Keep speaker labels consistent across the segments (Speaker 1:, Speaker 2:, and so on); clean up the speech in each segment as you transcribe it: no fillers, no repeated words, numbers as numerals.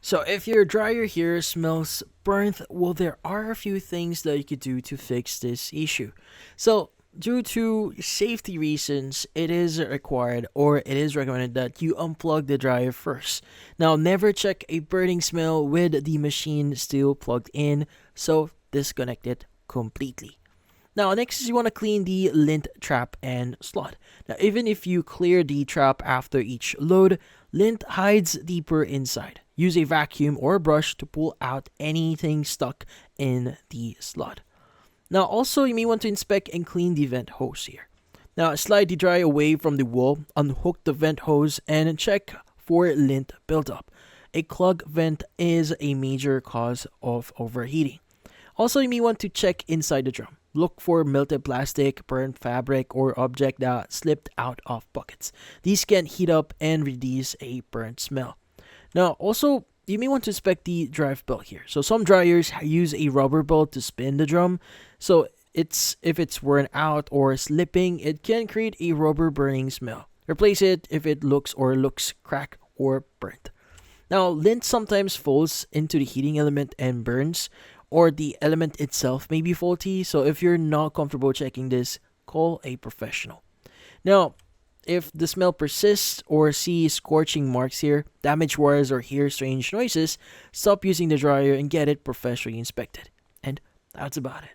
Speaker 1: So if your dryer here smells burnt, well, there are a few things that you could do to fix this issue. So due to safety reasons, it is required or it is recommended that you unplug the dryer first. Now, never check a burning smell with the machine still plugged in, so disconnect it completely. Now, next is you want to clean the lint trap and slot. Now, even if you clear the trap after each load, lint hides deeper inside. Use a vacuum or a brush to pull out anything stuck in the slot. Now, also, you may want to inspect and clean the vent hose here. Now, slide the dryer away from the wall, unhook the vent hose, and check for lint buildup. A clogged vent is a major cause of overheating. Also, you may want to check inside the drum. Look for melted plastic, burnt fabric, or object that slipped out of buckets. These can heat up and release a burnt smell. Now, also, you may want to inspect the drive belt here. So some dryers use a rubber belt to spin the drum. So if it's worn out or slipping, it can create a rubber burning smell. Replace it if it looks cracked or burnt. Now, lint sometimes falls into the heating element and burns, or the element itself may be faulty. So if you're not comfortable checking this, call a professional. Now, if the smell persists or see scorching marks here, damaged wires, or hear strange noises, stop using the dryer and get it professionally inspected. And that's about it.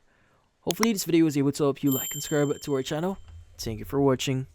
Speaker 1: Hopefully this video was able to help you like and subscribe to our channel. Thank you for watching.